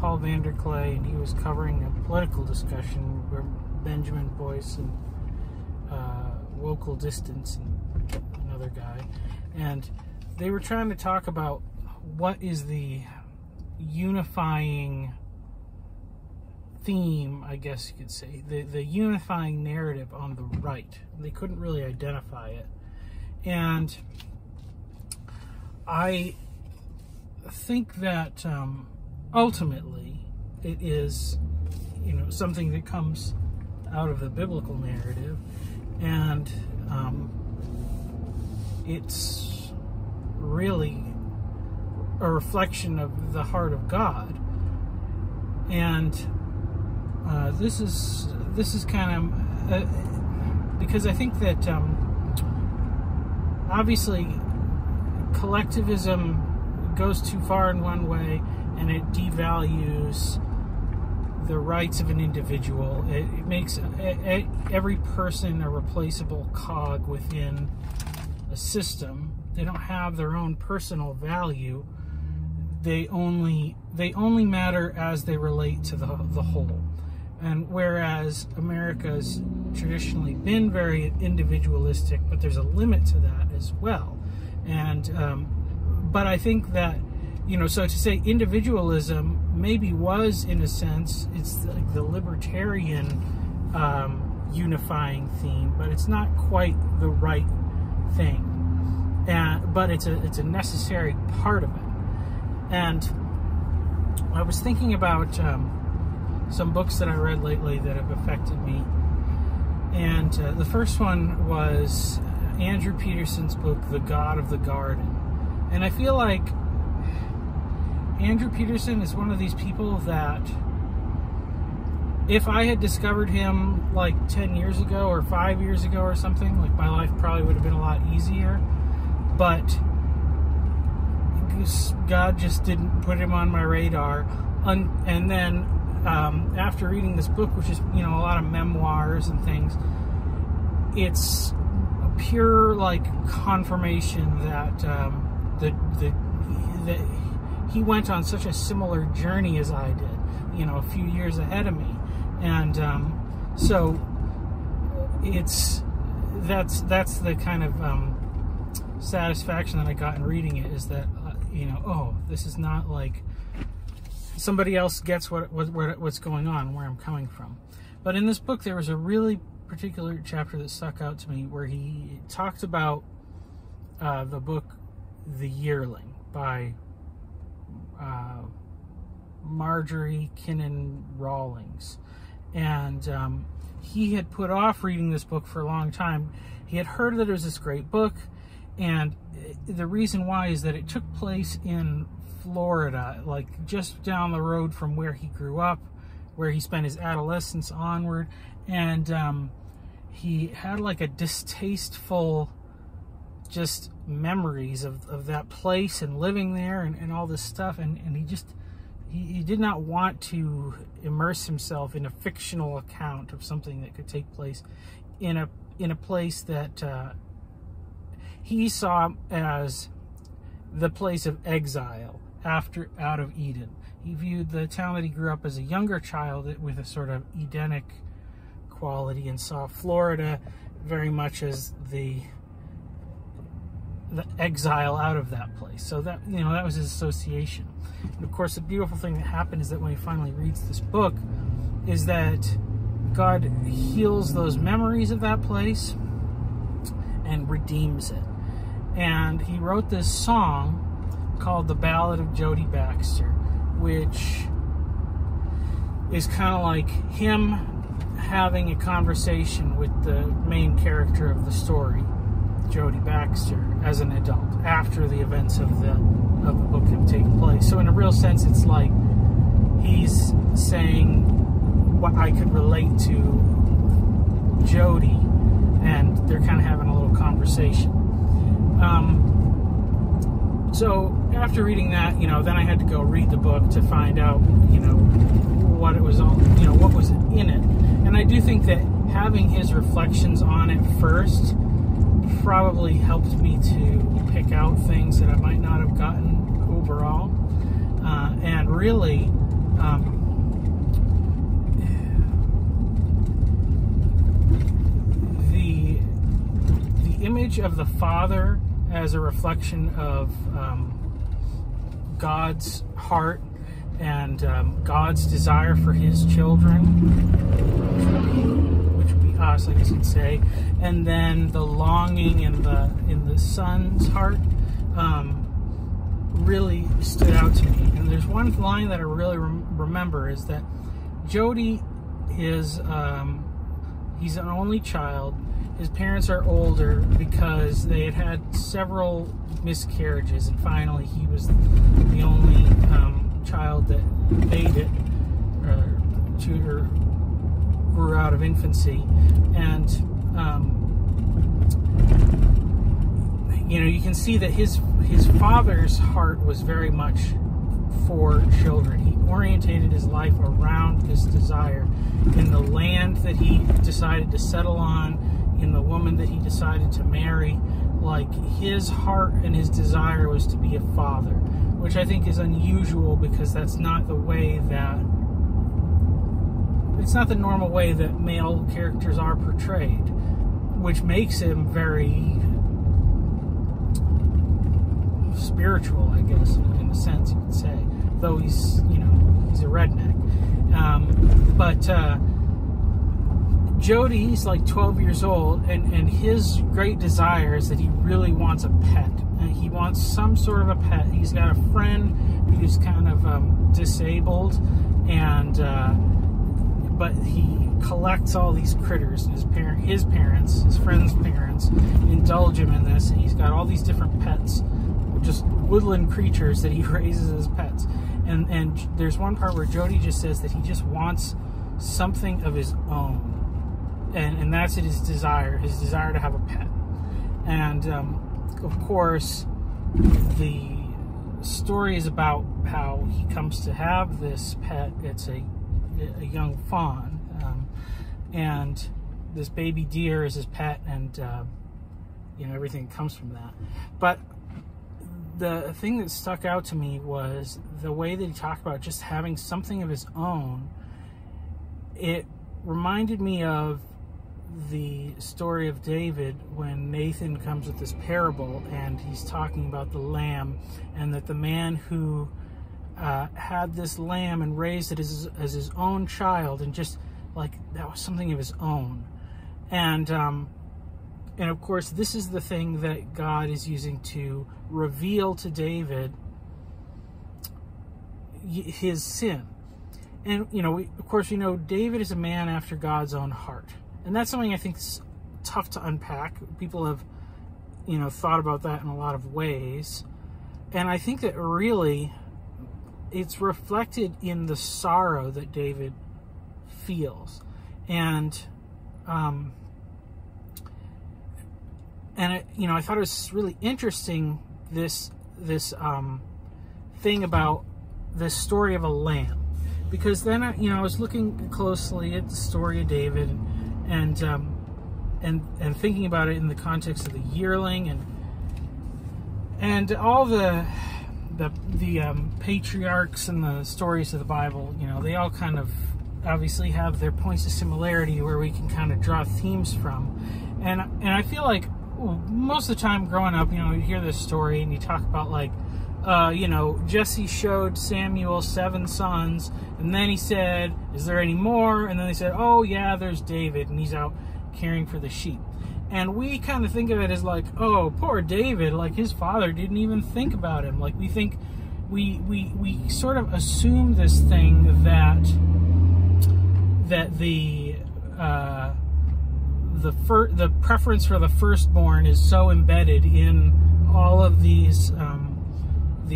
Paul Vanderklay, and he was covering a political discussion where Benjamin Boyce and Local Distance and another guy, and they were trying to talk about what is the unifying theme, I guess you could say, the unifying narrative on the right. They couldn't really identify it, and I think that ultimately it is, something that comes out of the biblical narrative, and it's really a reflection of the heart of God. And this is kind of because I think that obviously collectivism goes too far in one way, and it devalues the rights of an individual. It makes every person a replaceable cog within a system. They don't have their own personal value. They only matter as they relate to the whole. And whereas America's traditionally been very individualistic, but there's a limit to that as well. And but I think that, so to say individualism maybe was, in a sense, it's like the libertarian unifying theme, but it's not quite the right thing. But it's a necessary part of it. And I was thinking about some books that I read lately that have affected me. And the first one was Andrew Peterson's book, The God of the Garden. And I feel like Andrew Peterson is one of these people that if I had discovered him like 10 years ago or 5 years ago or something, like my life probably would have been a lot easier. But God just didn't put him on my radar. And then after reading this book, which is, a lot of memoirs and things, it's a pure like confirmation that that he went on such a similar journey as I did, a few years ahead of me. And so that's the kind of satisfaction that I got in reading it, is that this is not like somebody else gets what's going on, where I'm coming from. But in this book, there was a really particular chapter that stuck out to me where he talked about the book The Yearling by Marjorie Kinnan Rawlings. And he had put off reading this book for a long time. He had heard that it was this great book, and the reason why is that it took place in Florida, like just down the road from where he grew up, where he spent his adolescence onward. And he had like a distasteful just memories of that place and living there and all this stuff. And he did not want to immerse himself in a fictional account of something that could take place in a place that he saw as the place of exile out of Eden. He viewed the town that he grew up as a younger child with a sort of Edenic quality, and saw Florida very much as the exile out of that place. So that that was his association. And of course, the beautiful thing that happened is that when he finally reads this book, is that God heals those memories of that place and redeems it. And he wrote this song called The Ballad of Jody Baxter, which is kind of like him having a conversation with the main character of the story, Jody Baxter, as an adult, after the events of the book have taken place. So in a real sense, it's like he's saying what I could relate to Jody, and they're kind of having a little conversation. So after reading that, then I had to go read the book to find out, what it was all, what was in it. And I do think that having his reflections on it first probably helped me to pick out things that I might not have gotten overall. And really, the image of the Father as a reflection of God's heart and God's desire for His children, which would be us, I guess you'd say, and then the longing in the Son's heart really stood out to me. And there's one line that I really remember is that Jody is he's an only child. His parents are older because they had several miscarriages, and finally he was the only child that made it or grew out of infancy. And you can see that his father's heart was very much for children. He orientated his life around this desire in the land that he decided to settle on, in the woman that he decided to marry. Like, his heart and his desire was to be a father, which I think is unusual because that's not the way that, it's not the normal way that male characters are portrayed, which makes him very spiritual, I guess, in a sense you could say, though he's a redneck. But Jody's like 12 years old, and his great desire is that he really wants a pet. And he wants some sort of a pet. He's got a friend who's kind of disabled, and but he collects all these critters. His parents, his friend's parents, indulge him in this, and he's got all these different pets, just woodland creatures that he raises as pets. And there's one part where Jody just says that he just wants something of his own. And that's his desire to have a pet. And of course, the story is about how he comes to have this pet. It's a young fawn, and this baby deer is his pet, and everything comes from that. But the thing that stuck out to me was the way that he talked about just having something of his own. It reminded me of the story of David when Nathan comes with this parable, and he's talking about the lamb, and that the man who had this lamb and raised it as his own child, and just like that was something of his own. And of course, this is the thing that God is using to reveal to David his sin. And of course, David is a man after God's own heart. And that's something I think is tough to unpack. People have, thought about that in a lot of ways. And I think that really it's reflected in the sorrow that David feels. And I thought it was really interesting, this thing about this story of a lamb. Because then I was looking closely at the story of David, and thinking about it in the context of the yearling, and all the patriarchs and the stories of the Bible. They all kind of obviously have their points of similarity where we can kind of draw themes from. And I feel like most of the time growing up, you hear this story and you talk about like, Jesse showed Samuel 7 sons, and then he said, is there any more? And then they said, oh yeah, there's David, and he's out caring for the sheep. And we kind of think of it as like, oh, poor David, like his father didn't even think about him. Like we think, we sort of assume this thing that the preference for the firstborn is so embedded in all of these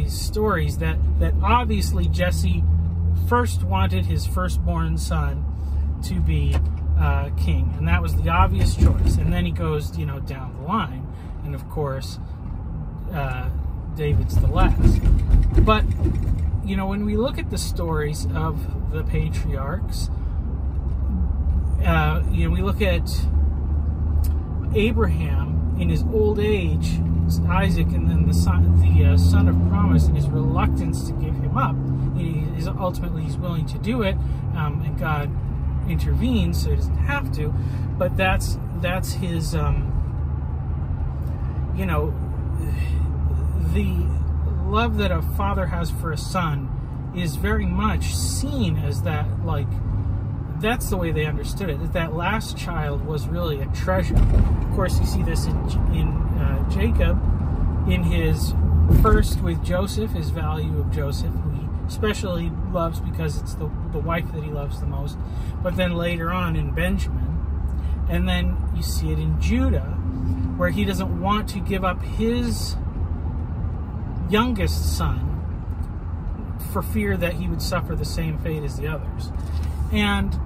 stories that obviously Jesse first wanted his firstborn son to be king, and that was the obvious choice. And then he goes, down the line, and of course, David's the last. But when we look at the stories of the patriarchs, we look at Abraham in his old age, Isaac, and then the son of promise, and his reluctance to give him up. ultimately he's willing to do it, and God intervenes so he doesn't have to. But that's his, you know, the love that a father has for a son is very much seen as that, like, that's the way they understood it, that last child was really a treasure. Of course, you see this in Jacob, in his first with Joseph, his value of Joseph, who he especially loves because it's the wife that he loves the most, but then later on in Benjamin, and then you see it in Judah, where he doesn't want to give up his youngest son for fear that he would suffer the same fate as the others. And,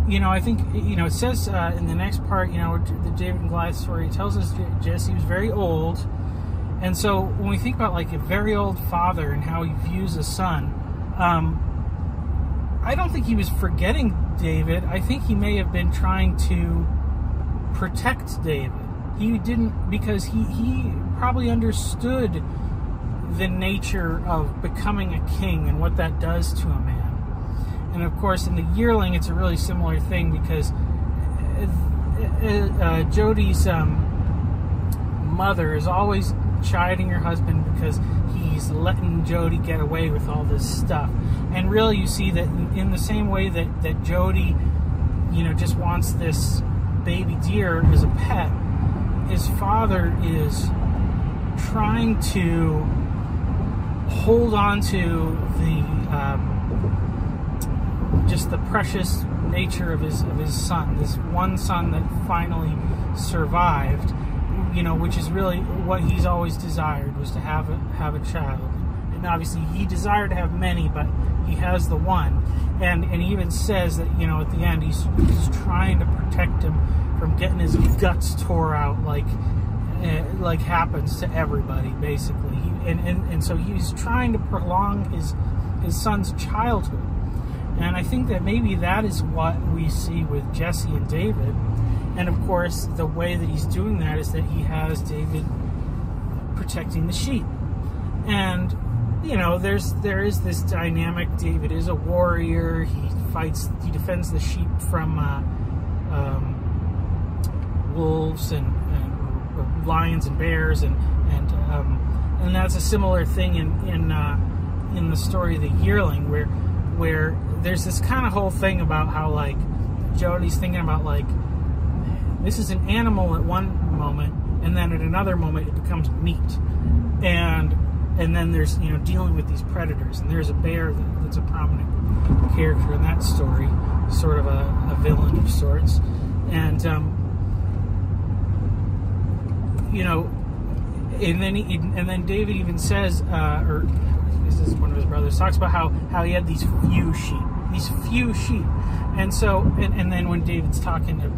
you know, I think, you know, it says in the next part, you know, the David and Goliath story, it tells us Jesse was very old. And so when we think about, like, a very old father and how he views a son, I don't think he was forgetting David. I think he may have been trying to protect David. He didn't, because he probably understood the nature of becoming a king and what that does to a man. And of course, in the Yearling, it's a really similar thing, because Jody's mother is always chiding her husband because he's letting Jody get away with all this stuff. And really, you see that in the same way that Jody, you know, just wants this baby deer as a pet, his father is trying to hold on to the just the precious nature of his son, this one son that finally survived, you know, which is really what he's always desired, was to have a child. And obviously he desired to have many, but he has the one. And he even says that, you know, at the end he's trying to protect him from getting his guts tore out, like happens to everybody, basically. And so he's trying to prolong his son's childhood. And I think that maybe that is what we see with Jesse and David. And of course, the way that he's doing that is that he has David protecting the sheep. And, you know, there is this dynamic. David is a warrior. He defends the sheep from wolves and lions and bears, and that's a similar thing in the story of the Yearling, where there's this kind of whole thing about how, like, Jody's thinking about, like, this is an animal at one moment, and then at another moment it becomes meat, and then there's, you know, dealing with these predators, and there's a bear that's a prominent character in that story, sort of a villain of sorts, and you know, and then David even says, or this is one of his brothers, talks about how he had these few sheep, and so and then when David's talking to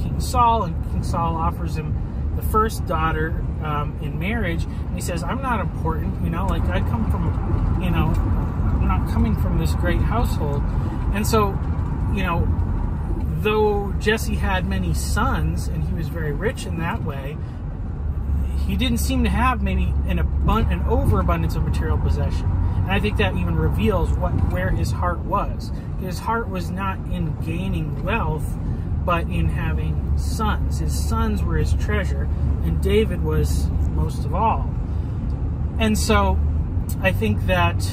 King Saul, and King Saul offers him the first daughter in marriage, and he says, I'm not important, you know, like, I come from, you know, I'm not coming from this great household. And so, you know, though Jesse had many sons and he was very rich in that way, he didn't seem to have maybe an overabundance of material possession. And I think that even reveals where his heart was. His heart was not in gaining wealth, but in having sons. His sons were his treasure, and David was most of all. And so I think that,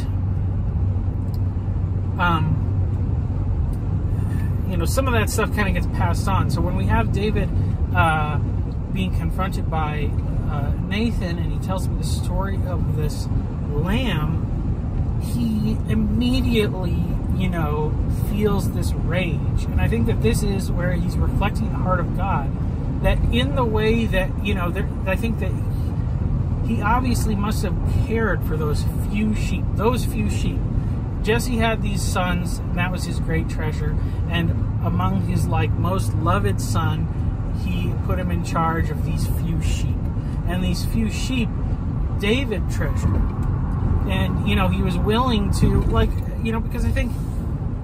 you know, some of that stuff kind of gets passed on. So when we have David being confronted by Nathan, and he tells me the story of this lamb, he immediately, you know, feels this rage. And I think that this is where he's reflecting the heart of God, that in the way that, you know, I think that he obviously must have cared for those few sheep. Jesse had these sons, and that was his great treasure, and among his, like, most loved son, he put him in charge of these few sheep. And these few sheep David treasured. And, you know, he was willing to, like, you know, because I think,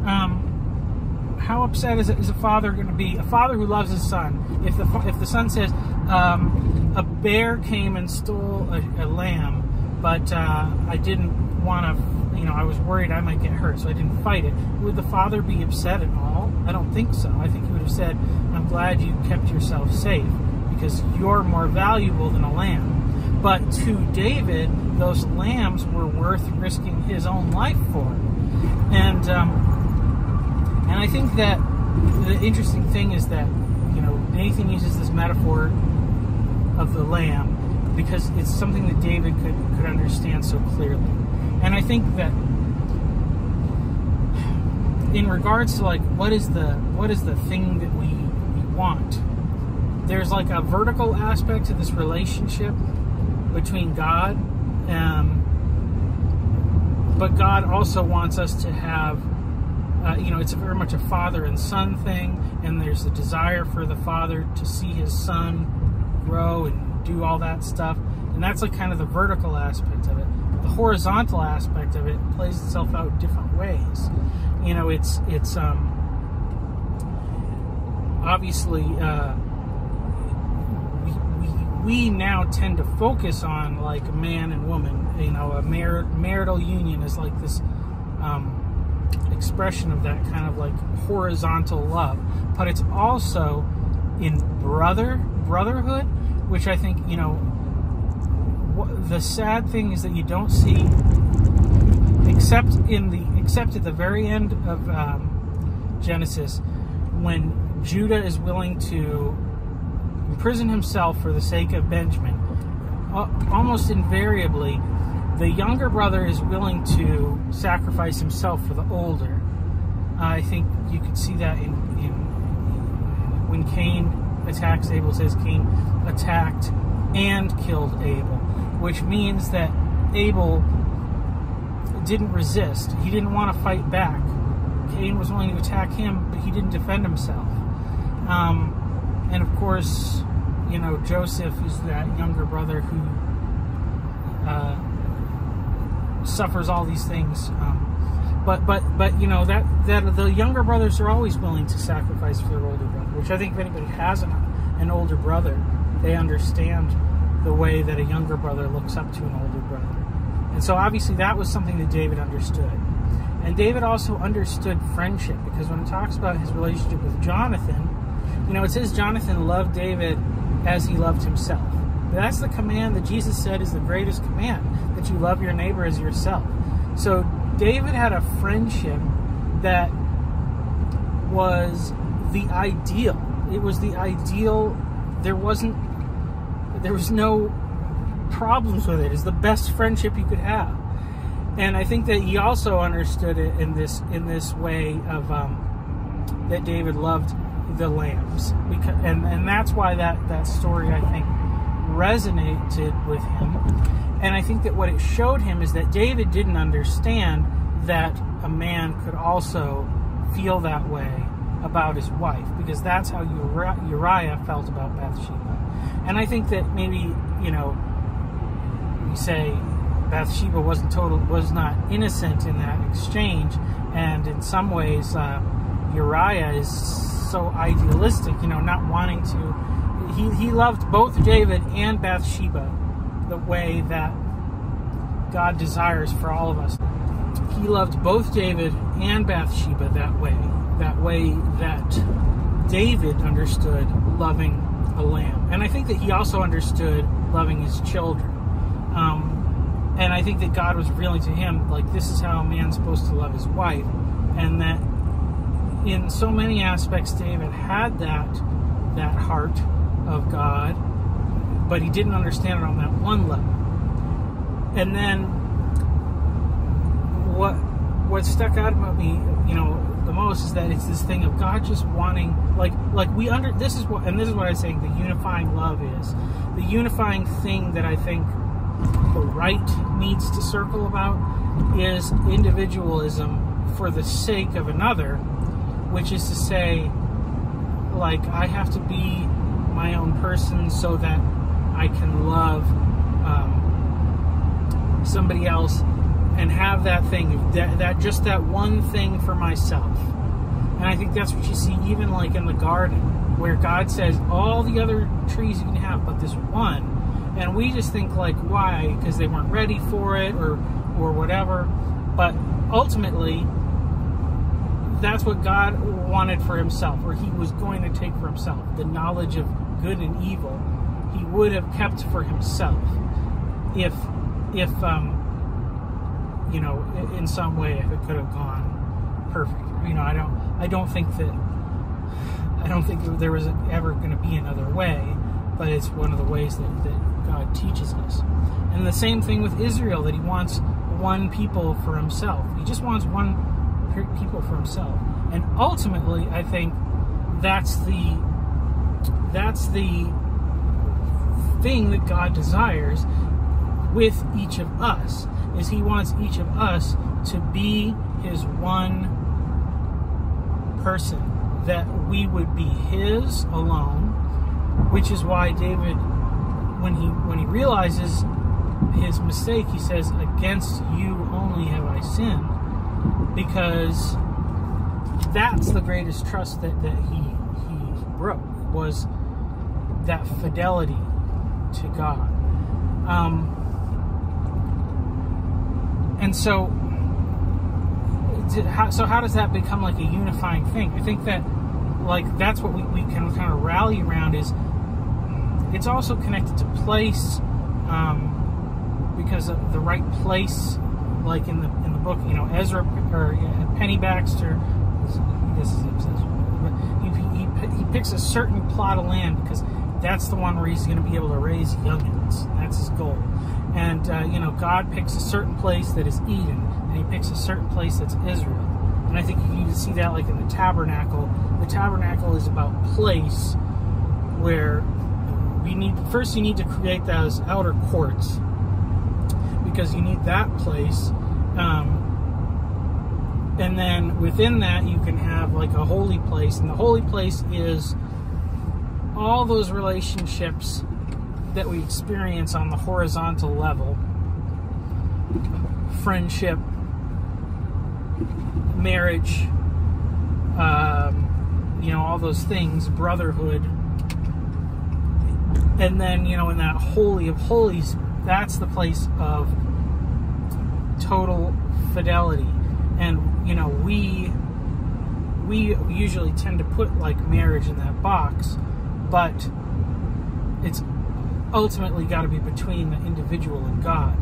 how upset is a father going to be? A father who loves his son. If the son says, a bear came and stole a lamb, but I didn't want to, I was worried I might get hurt, so I didn't fight it. Would the father be upset at all? I don't think so. I think he would have said, I'm glad you kept yourself safe, because you're more valuable than a lamb. But to David, those lambs were worth risking his own life for. And I think that the interesting thing is that, Nathan uses this metaphor of the lamb because it's something that David could understand so clearly. And I think that in regards to what is the thing that we want, there's like a vertical aspect to this relationship between God, but God also wants us to have, it's very much a father and son thing, and there's a desire for the father to see his son grow and do all that stuff, and that's like kind of the vertical aspect of it. The horizontal aspect of it plays itself out different ways. It's obviously we now tend to focus on like a man and woman. A marital union is like this expression of that kind of like horizontal love, but it's also in brotherhood, which I think the sad thing is that you don't see, except at the very end of Genesis, when Judah is willing to imprison himself for the sake of Benjamin. Almost invariably, the younger brother is willing to sacrifice himself for the older. I think you could see that in when Cain attacks Abel. It says Cain attacked and killed Abel, which means that Abel didn't resist. He didn't want to fight back. Cain was willing to attack him, but he didn't defend himself. And of course, Joseph is that younger brother who suffers all these things. But that the younger brothers are always willing to sacrifice for their older brother, which I think if anybody has an older brother, they understand the way that a younger brother looks up to an older brother. And so obviously that was something that David understood. And David also understood friendship, because when it talks about his relationship with Jonathan, it says Jonathan loved David as he loved himself. That's the command that Jesus said is the greatest command, that you love your neighbor as yourself. So David had a friendship that was the ideal. It was the ideal. There was no problems with it. It's the best friendship you could have. And I think that he also understood it in this way of that David loved the lambs, and that's why that story, I think, resonated with him. And I think that what it showed him is that David didn't understand that a man could also feel that way about his wife, because that's how Uriah felt about Bathsheba. And I think that maybe you say Bathsheba was not innocent in that exchange, and in some ways Uriah is so idealistic, not wanting to. He loved both David and Bathsheba the way that God desires for all of us. He loved both David and Bathsheba that way that David understood loving a lamb. And I think that he also understood loving his children. And I think that God was revealing to him, like, this is how a man's supposed to love his wife. And that in so many aspects, David had that heart of God, but he didn't understand it on that one level. And then what stuck out about me, the most, is that it's this thing of God just wanting, this is what I was saying, the unifying love is. The unifying thing that I think the right needs to circle about is individualism for the sake of another, which is to say, like, I have to be my own person so that I can love somebody else and have that thing, that just that one thing for myself. And I think that's what you see even like in the garden, where God says all the other trees you can have but this one. And we just think, like, why? Because they weren't ready for it or whatever. But ultimately, that's what God wanted for himself, or he was going to take for himself. The knowledge of good and evil, he would have kept for himself if you know, in some way, if it could have gone perfect. You know, I don't think there was ever going to be another way, but it's one of the ways that God teaches us. And the same thing with Israel, that he wants one people for himself. He just wants one people for himself. And ultimately, I think that's the thing that God desires with each of us, is he wants each of us to be his one person, that we would be his alone, which is why David, when he realizes his mistake, he says, against you only have I sinned, because that's the greatest trust that he broke, was that fidelity to God. And so how does that become like a unifying thing? I think that, like, that's what we can kind of rally around. Is it's also connected to place, because of the right place, like in the book, you know, Ezra or Penny Baxter, this is obsession, but he picks a certain plot of land because that's the one where he's going to be able to raise youngins. That's his goal. And, you know, God picks a certain place that is Eden, and he picks a certain place that's Israel. And I think you can see that, like, in the tabernacle. The tabernacle is about place, where first you need to create those outer courts, because you need that place. And then within that, you can have, like, a holy place. And the holy place is all those relationships that we experience on the horizontal level: friendship, marriage, you know, all those things, brotherhood. And then, you know, in that holy of holies, that's the place of total fidelity. And, you know, we usually tend to put, like, marriage in that box, but it's ultimately got to be between the individual and God.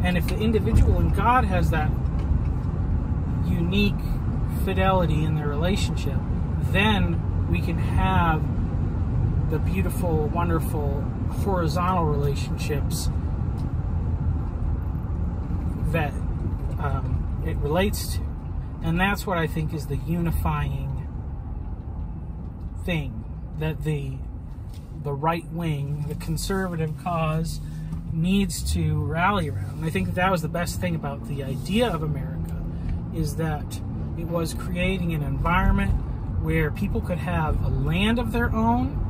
And if the individual and God has that unique fidelity in their relationship, then we can have the beautiful, wonderful horizontal relationships that it relates to. And that's what I think is the unifying thing, that the right wing, the conservative cause, needs to rally around. And I think that was the best thing about the idea of America, is that it was creating an environment where people could have a land of their own,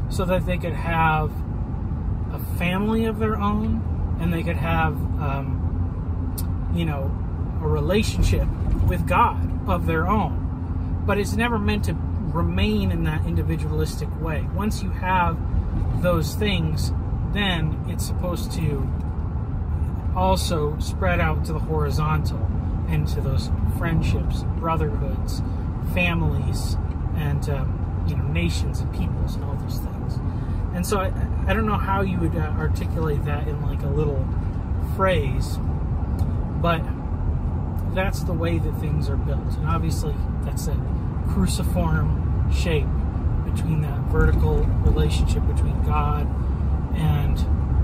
so that they could have a family of their own, and they could have, you know, a relationship with God of their own. But it's never meant to remain in that individualistic way. Once you have those things, then it's supposed to also spread out to the horizontal, and to those friendships, brotherhoods, families, and you know, nations and peoples and all those things. And so I don't know how you would articulate that in, like, a little phrase, but that's the way that things are built. And obviously that's a cruciform shape between that vertical relationship between God and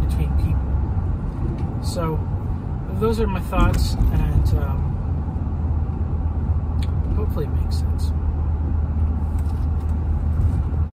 between people. So those are my thoughts, and hopefully it makes sense.